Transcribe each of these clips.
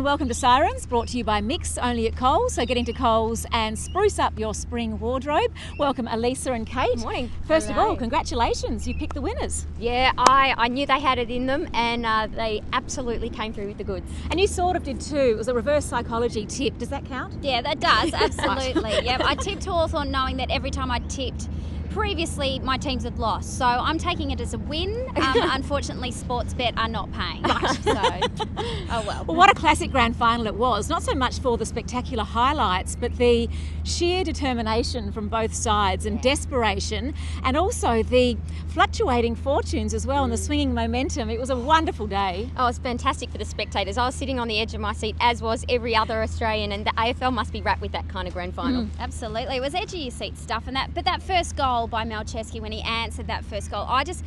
welcome to Sirens, brought to you by Mix, only at Coles. So get into Coles and spruce up your spring wardrobe. Welcome Elisa and Kate. Good morning. First of all, congratulations, you picked the winners. Yeah, I knew they had it in them, and they absolutely came through with the goods. And you sort of did too. It was a reverse psychology tip. Does that count? Yeah, that does, absolutely. Yeah, I tipped Hawthorn knowing that every time I tipped previously my teams had lost, so I'm taking it as a win. Unfortunately, Sportsbet are not paying, so oh well. Well, what a classic grand final it was. Not so much for the spectacular highlights, but the sheer determination from both sides and desperation, and also the fluctuating fortunes as well and the swinging momentum. It was a wonderful day. Oh, it's fantastic for the spectators. I was sitting on the edge of my seat, as was every other Australian, and the AFL must be wrapped with that kind of grand final. Absolutely, it was edge of your seat stuff, and that. But that first goal by Malcheski, when he answered that first goal, I just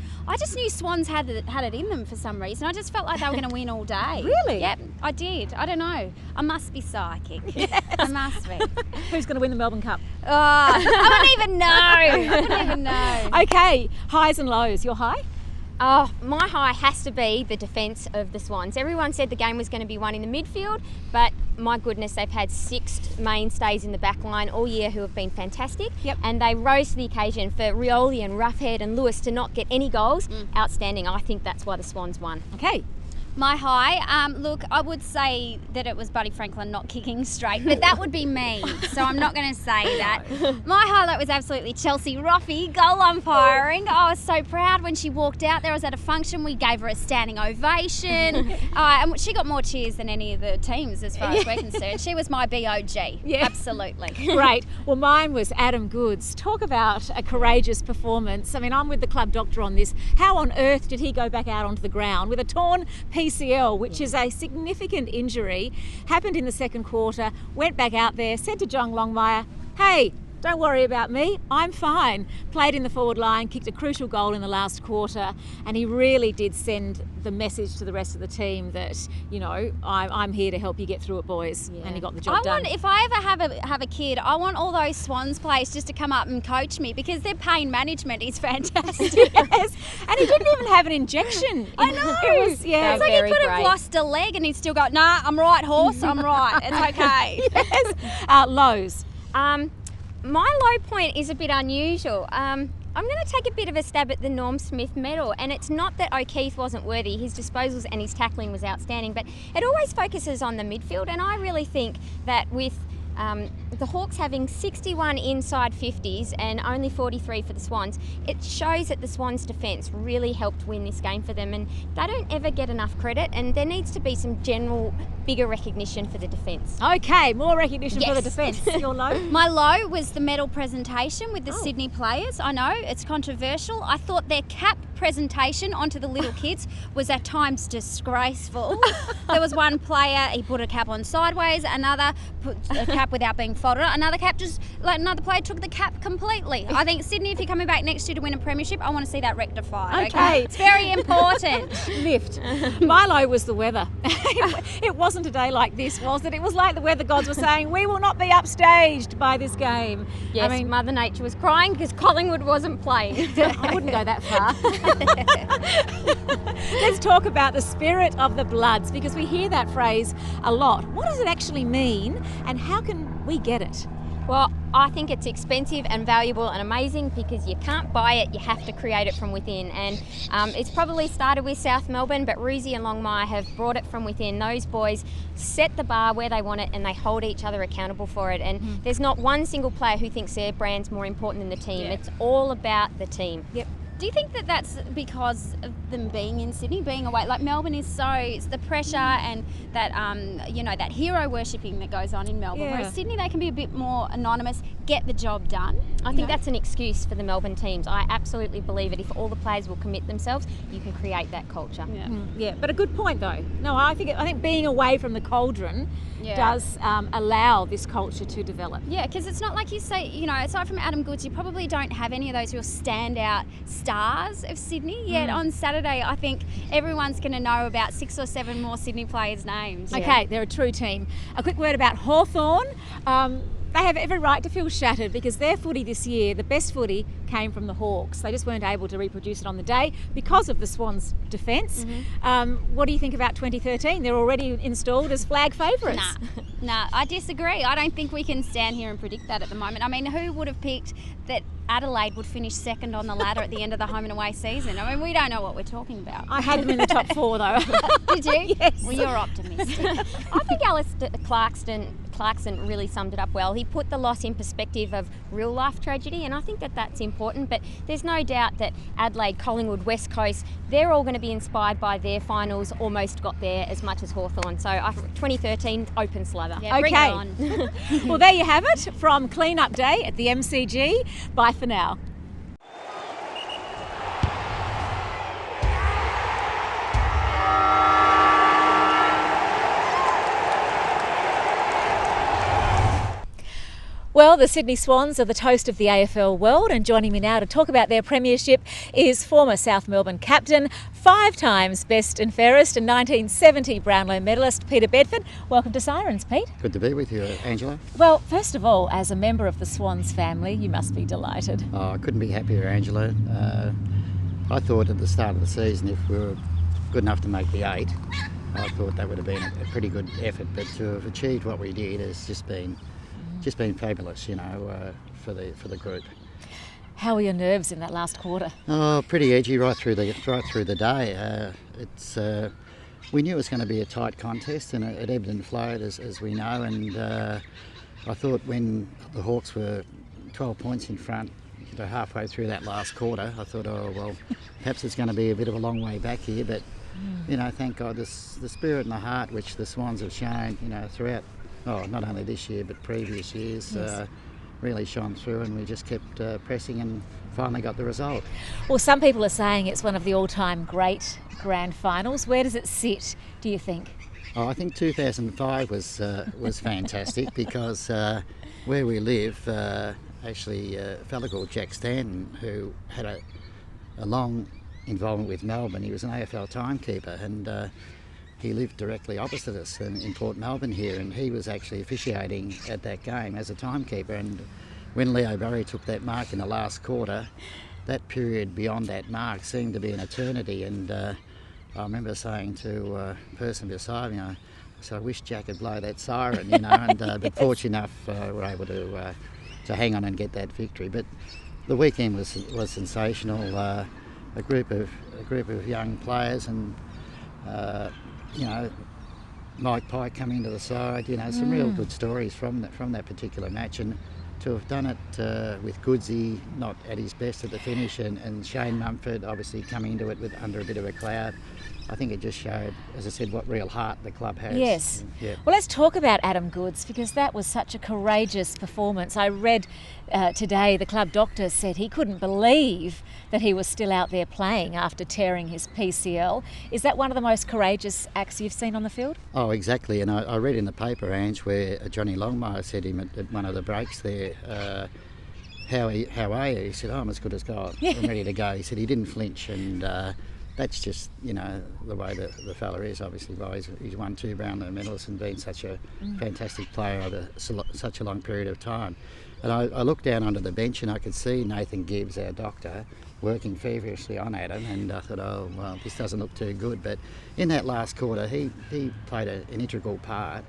knew Swans had it in them for some reason. I just felt like they were going to win all day. Really? Yep, I did. I don't know. I must be psychic. Yes. I must be. Who's going to win the Melbourne Cup? Oh, I wouldn't even know. Okay, highs and lows. Your high? Oh, my high has to be the defence of the Swans. Everyone said the game was going to be won in the midfield, but my goodness, they've had 6 mainstays in the back line all year who have been fantastic. Yep. And they rose to the occasion for Rioli and Roughhead and Lewis to not get any goals. Outstanding. I think that's why the Swans won. Okay. My high, look, I would say that it was Buddy Franklin not kicking straight, but that would be mean, so I'm not going to say that. My highlight was absolutely Chelsea Roffey goal umpiring. I was so proud when she walked out there. I was at a function, we gave her a standing ovation, and she got more cheers than any of the teams as far as we're concerned. She was my BOG, absolutely. Great. Well, mine was Adam Goodes. Talk about a courageous performance. I mean, I'm with the club doctor on this. How on earth did he go back out onto the ground with a torn PCL, which is a significant injury, happened in the second quarter, went back out there, said to John Longmire, hey, don't worry about me, I'm fine. Played in the forward line, kicked a crucial goal in the last quarter, and he really did send the message to the rest of the team that, you know, I'm here to help you get through it, boys. Yeah. And he got the job done. If I ever have a kid, I want all those Swans players just to come up and coach me, because their pain management is fantastic. Yes, and he didn't even have an injection. I know. It was, it's like he could have lost a leg and he'd still go, nah, I'm right, horse, I'm right. It's okay. Yes. Lows. My low point is a bit unusual. I'm going to take a bit of a stab at the Norm Smith medal, and it's not that O'Keefe wasn't worthy. His disposals and his tackling was outstanding, but it always focuses on the midfield, and I really think that with the Hawks having 61 inside 50s and only 43 for the Swans, it shows that the Swans' defence really helped win this game for them, and they don't ever get enough credit, and there needs to be some general bigger recognition for the defence. Okay, more recognition for the defence. Your low? My low was the medal presentation with the Sydney players. I know, it's controversial. I thought their cap presentation onto the little kids was at times disgraceful. There was one player, he put a cap on sideways, another put a cap without being folded, another player took the cap completely. I think, Sydney, if you're coming back next year to win a premiership, I want to see that rectified. Okay. It's very important. Lift. My low was the weather. It wasn't a day like this, was it? It was like the weather gods were saying, we will not be upstaged by this game. Yes, I mean, Mother Nature was crying because Collingwood wasn't playing. I wouldn't go that far. Let's talk about the spirit of the Bloods, because we hear that phrase a lot. What does it actually mean, and how can we get it? Well, I think it's expensive and valuable and amazing because you can't buy it, you have to create it from within. And it's probably started with South Melbourne, but Roosie and Longmire have brought it from within. Those boys set the bar where they want it and they hold each other accountable for it. And there's not one single player who thinks their brand's more important than the team. Yeah. It's all about the team. Yep. Do you think that that's because of them being in Sydney, being away? Like Melbourne is it's the pressure and that, that hero worshipping that goes on in Melbourne. Yeah. Whereas Sydney, they can be a bit more anonymous, get the job done. I think that's an excuse for the Melbourne teams. I absolutely believe it. If all the players will commit themselves, you can create that culture. Yeah, yeah, but a good point though. No, I think being away from the cauldron does allow this culture to develop. Yeah, because it's not like you say, aside from Adam Goodes, you probably don't have any of those real standout stars of Sydney. Yet on Saturday, I think everyone's going to know about 6 or 7 more Sydney players' names. Okay, they're a true team. A quick word about Hawthorn. they have every right to feel shattered because their footy this year, the best footy, came from the Hawks. They just weren't able to reproduce it on the day because of the Swans' defence. What do you think about 2013? They're already installed as flag favourites. Nah, I disagree. I don't think we can stand here and predict that at the moment. I mean, who would have picked that Adelaide would finish second on the ladder at the end of the home and away season? I mean, we don't know what we're talking about. I had them in the top 4 though. Did you? Yes. Well, you're optimistic. I think Alistair Clarkson really summed it up well. He put the loss in perspective of real life tragedy, and I think that that's important. But there's no doubt that Adelaide, Collingwood, West Coast, they're all going to be inspired by their finals, almost got there as much as Hawthorn. So 2013, open slather. Yeah, bring it Okay. on. Well, there you have it from Clean Up Day at the MCG. Bye for now. Well, the Sydney Swans are the toast of the AFL world, and joining me now to talk about their premiership is former South Melbourne captain, 5 times best and fairest and 1970 Brownlow medalist, Peter Bedford. Welcome to Sirens, Pete. Good to be with you, Angela. Well, first of all, as a member of the Swans family, you must be delighted. I couldn't be happier, Angela. I thought at the start of the season, if we were good enough to make the 8, I thought that would have been a pretty good effort. But to have achieved what we did has just been fabulous, for the group. How were your nerves in that last quarter? Oh, pretty edgy right through the day. We knew it was going to be a tight contest, and it ebbed and flowed as we know. And I thought when the Hawks were 12 points in front, halfway through that last quarter, I thought, oh well, perhaps it's going to be a bit of a long way back here. But thank God, the spirit and the heart which the Swans have shown, throughout. Oh, not only this year but previous years, Yes. Really shone through, and we just kept pressing and finally got the result. Well, some people are saying it's one of the all-time great grand finals. Where does it sit, do you think? Oh, I think 2005 was fantastic because where we live, actually a fella called Jack Stanton, who had a long involvement with Melbourne. He was an AFL timekeeper, and he lived directly opposite us in Port Melbourne here, and he was actually officiating at that game as a timekeeper. And when Leo Barry took that mark in the last quarter, that period beyond that mark seemed to be an eternity. And I remember saying to a person beside me, I said, I wish Jack would blow that siren, and but fortunate enough we were able to hang on and get that victory. But the weekend was sensational. A group of young players, and Mike Pike coming to the side, some real good stories from that particular match. And to have done it with Goodsey not at his best at the finish, and Shane Mumford obviously coming into it under a bit of a cloud, I think it just showed, as I said, what real heart the club has. Yes. Yeah. Well, let's talk about Adam Goodes, because that was such a courageous performance. I read today the club doctor said he couldn't believe that he was still out there playing after tearing his PCL. Is that one of the most courageous acts you've seen on the field? Oh, exactly. And I read in the paper, Ange, where Johnny Longmire said him at one of the breaks there, how are you? He said, I'm as good as gold. I'm ready to go. He said he didn't flinch, and that's just, the way the fella is, obviously. Well, he's won 2 Brownlow medals and been such a fantastic player over such a long period of time. And I looked down onto the bench and I could see Nathan Gibbs, our doctor, working feverishly on Adam, and I thought, oh, well, this doesn't look too good. But in that last quarter, he played an integral part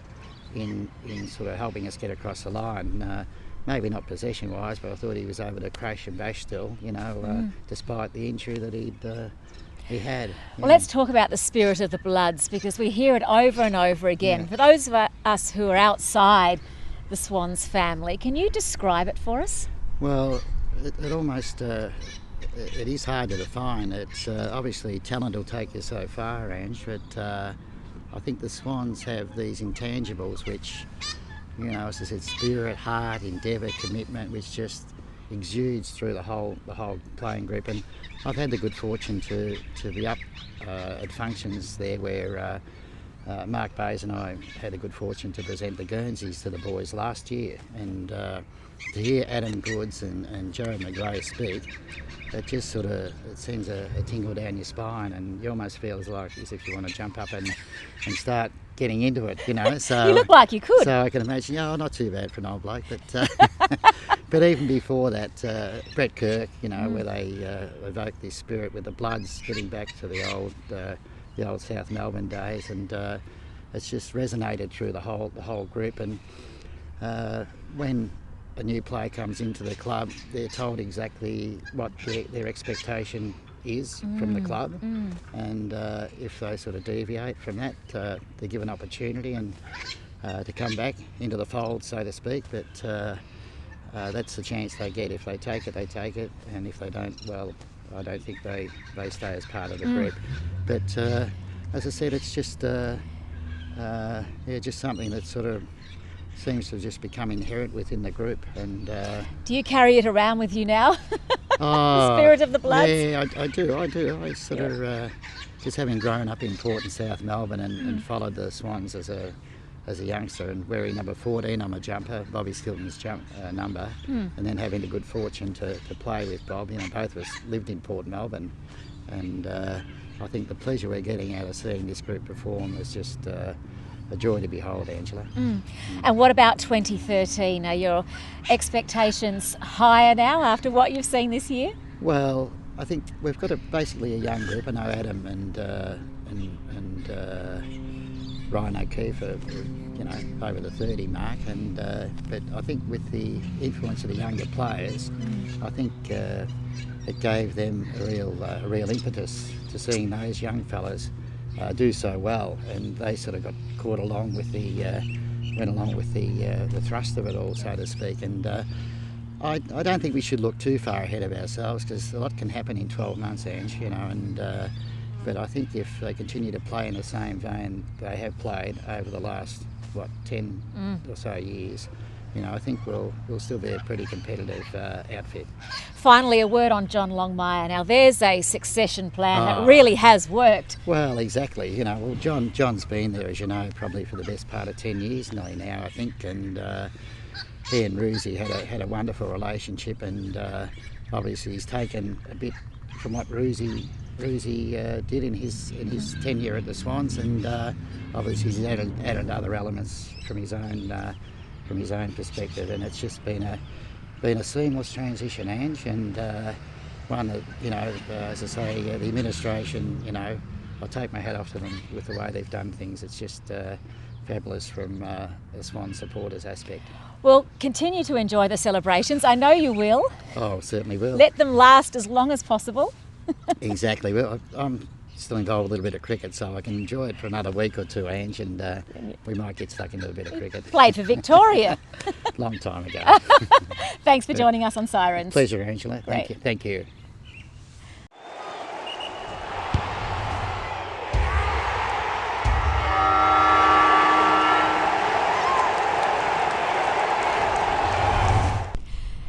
in sort of helping us get across the line. Maybe not possession-wise, but I thought he was able to crash and bash still, despite the injury that he had. Well, let's talk about the spirit of the Bloods, because we hear it over and over again. Yeah. For those of us who are outside the Swans family, can you describe it for us? Well, it almost, it is hard to define. It's obviously talent will take you so far, Ange, but I think the Swans have these intangibles which, as I said, spirit, heart, endeavour, commitment, which just exudes through the whole playing group. And I've had the good fortune to be up at functions there where Mark Bayes and I had the good fortune to present the Guernseys to the boys last year, and to hear Adam Goodes and Joe McGrath speak, it just sort of, it sends a tingle down your spine, and you almost feel as if you want to jump up and start getting into it, you know. So You look like you could. So I can imagine, not too bad for an old bloke. But but even before that, Brett Kirk, you know, where they evoke this spirit with the Bloods, getting back to the old South Melbourne days, and it's just resonated through the whole group. And when a new player comes into the club, they're told exactly what their expectation is from the club, and if they sort of deviate from that, they're given opportunity and to come back into the fold, so to speak. But that's the chance they get. If they take it, they take it, and if they don't, well, I don't think they stay as part of the group. But as I said, it's just just something that sort of seems to just become inherent within the group. And do you carry it around with you now? The spirit of the Bloods? Yeah, I do. I sort of, just having grown up in Port and South Melbourne and followed the Swans as a youngster, and wearing number 14, I'm a jumper, Bobby Skilton's number, and then having the good fortune to play with Bob. You know, both of us lived in Port Melbourne, and I think the pleasure we're getting out of seeing this group perform is just a joy to behold, Angela. And what about 2013? Are your expectations higher now after what you've seen this year? Well, I think we've got basically a young group. I know Adam and Ryan O'Keefe are, you know, over the 30 mark, and but I think with the influence of the younger players, I think it gave them a real impetus to seeing those young fellas do so well, and they sort of got caught along with the thrust of it all, so to speak. And I don't think we should look too far ahead of ourselves, because a lot can happen in 12 months, Ange, you know. And but I think if they continue to play in the same vein they have played over the last 10 or so years, you know, I think we'll still be a pretty competitive outfit. Finally, a word on John Longmire. Now, there's a succession plan that really has worked. Well, exactly. You know, well, John's been there, as you know, probably for the best part of 10 years nearly now, I think, and he and Roosie had a wonderful relationship, and obviously he's taken a bit from what Roosie did in his tenure at the Swans, and obviously he's added other elements from his own perspective, and it's just been a seamless transition, Ange, and one that, you know, as I say, the administration, you know, I take my hat off to them with the way they've done things. It's just fabulous from the Swan supporters aspect. Well, continue to enjoy the celebrations. I know you will. Oh, certainly will. Let them last as long as possible. Exactly. Well, I'm still involved with a little bit of cricket, so I can enjoy it for another week or two, Ange, and we might get stuck into a bit of cricket. Played for Victoria. Long time ago. Thanks for joining us on Sirens. Pleasure, Angela. Thank you.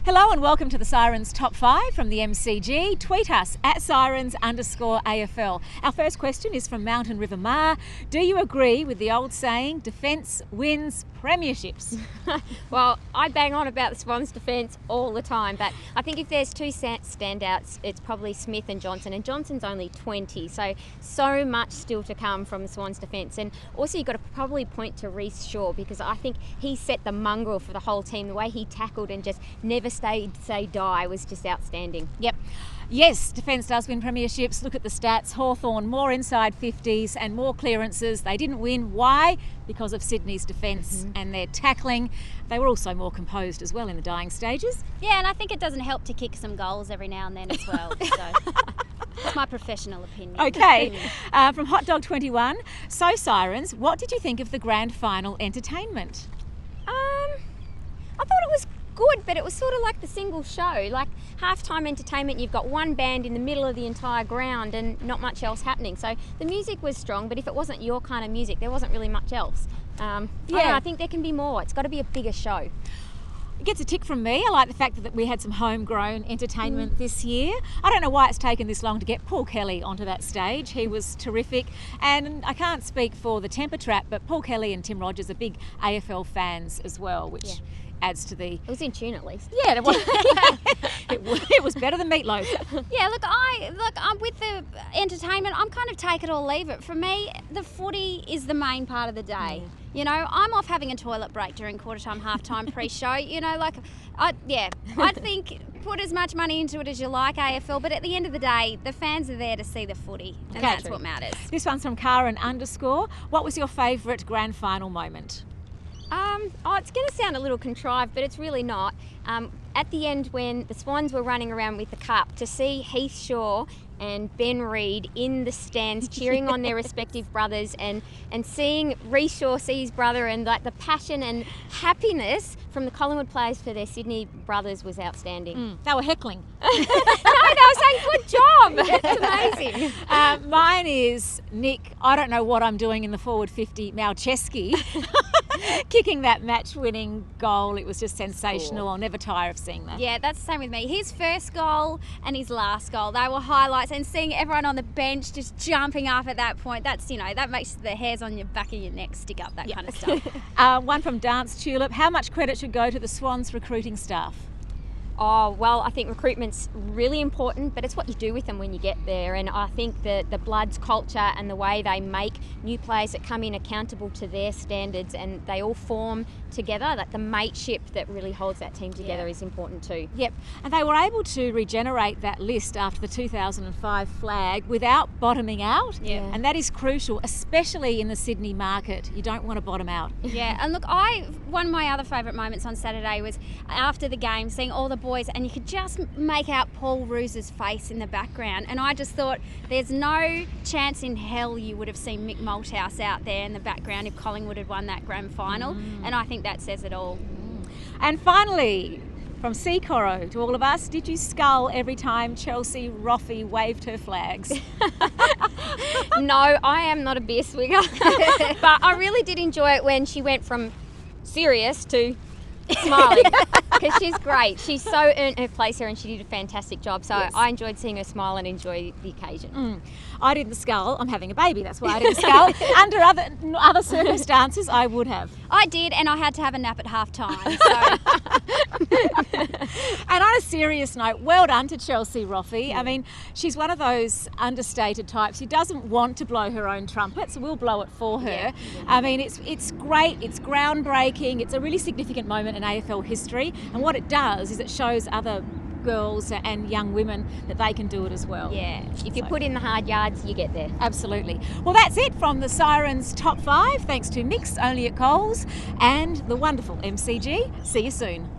Hello and welcome to the Sirens Top 5 from the MCG. Tweet us at Sirens_AFL. Our first question is from Mountain River Ma. Do you agree with the old saying, defence wins premierships? Well, I bang on about the Swans' defence all the time, but I think if there's two standouts, it's probably Smith and Johnson, and Johnson's only 20, so much still to come from the Swans' defence. And also you've got to probably point to Reece Shaw, because I think he set the mongrel for the whole team. The way he tackled and just never say die was just outstanding. Yep. Yes, defence does win premierships. Look at the stats. Hawthorn, more inside 50s and more clearances. They didn't win. Why? Because of Sydney's defence and their tackling. They were also more composed as well in the dying stages. Yeah, and I think it doesn't help to kick some goals every now and then as well. So that's my professional opinion. Okay, from Hot Dog 21. So Sirens, what did you think of the grand final entertainment? I thought it was good, but it was sort of like the single show, like halftime entertainment. You've got one band in the middle of the entire ground and not much else happening. So the music was strong, but if it wasn't your kind of music, there wasn't really much else. I think there can be more. It's got to be a bigger show. It gets a tick from me. I like the fact that we had some homegrown entertainment this year. I don't know why it's taken this long to get Paul Kelly onto that stage. He was terrific, and I can't speak for the Temper Trap, but Paul Kelly and Tim Rogers are big AFL fans as well, which adds to the... It was in tune at least. Yeah, it was, it was better than meatloaf. Yeah, I'm with the entertainment. I'm kind of take it or leave it. For me, the footy is the main part of the day. You know, I'm off having a toilet break during quarter time, half time, pre-show. You know, I think put as much money into it as you like, AFL, but at the end of the day, the fans are there to see the footy, and that's what matters. This one's from Karen _. What was your favourite grand final moment? It's going to sound a little contrived, but it's really not. At the end, when the Swans were running around with the cup, to see Heath Shaw and Ben Reid in the stands cheering on their respective brothers, and seeing Rhys Shaw see his brother, and like the passion and happiness from the Collingwood players for their Sydney brothers was outstanding. They were heckling. No, they were saying good job. It's amazing. Mine is Nick, I don't know what I'm doing in the forward 50, Malcheski, kicking that match-winning goal. It was just sensational. I'll never tire of seeing that. Yeah, that's the same with me. His first goal and his last goal, they were highlights, and seeing everyone on the bench just jumping up at that point, that's, you know, that makes the hairs on your back of your neck stick up, that kind of stuff. One from Dance Tulip. How much credit should go to the Swans recruiting staff? Oh, well, I think recruitment's really important, but it's what you do with them when you get there. And I think that the Bloods culture and the way they make new players that come in accountable to their standards, and they all form together, like the mateship that really holds that team together is important too. Yep, and they were able to regenerate that list after the 2005 flag without bottoming out. Yeah. And that is crucial, especially in the Sydney market. You don't want to bottom out. Yeah, and look, one of my other favourite moments on Saturday was after the game, seeing all the boys, and you could just make out Paul Roos's face in the background, and I just thought there's no chance in hell you would have seen Mick Malthouse out there in the background if Collingwood had won that grand final, and I think that says it all. And finally, from Sea Coro to all of us, did you scull every time Chelsea Roffey waved her flags? No, I am not a beer swigger, but I really did enjoy it when she went from serious to smiling, because she's great. She's so earned her place here, and she did a fantastic job. So I enjoyed seeing her smile and enjoy the occasion. I didn't scull. I'm having a baby, that's why I didn't scull. Under other circumstances, I would have. I did, and I had to have a nap at half time. So. And on a serious note, well done to Chelsea Roffey. I mean, she's one of those understated types who doesn't want to blow her own trumpet, so we'll blow it for her. I mean, it's great, it's groundbreaking, it's a really significant moment in AFL history, and what it does is it shows other girls and young women that they can do it as well. Yeah, if you put in the hard yards, you get there. Absolutely. Well, that's it from the Sirens Top 5, thanks to Mix, only at Coles, and the wonderful MCG. See you soon.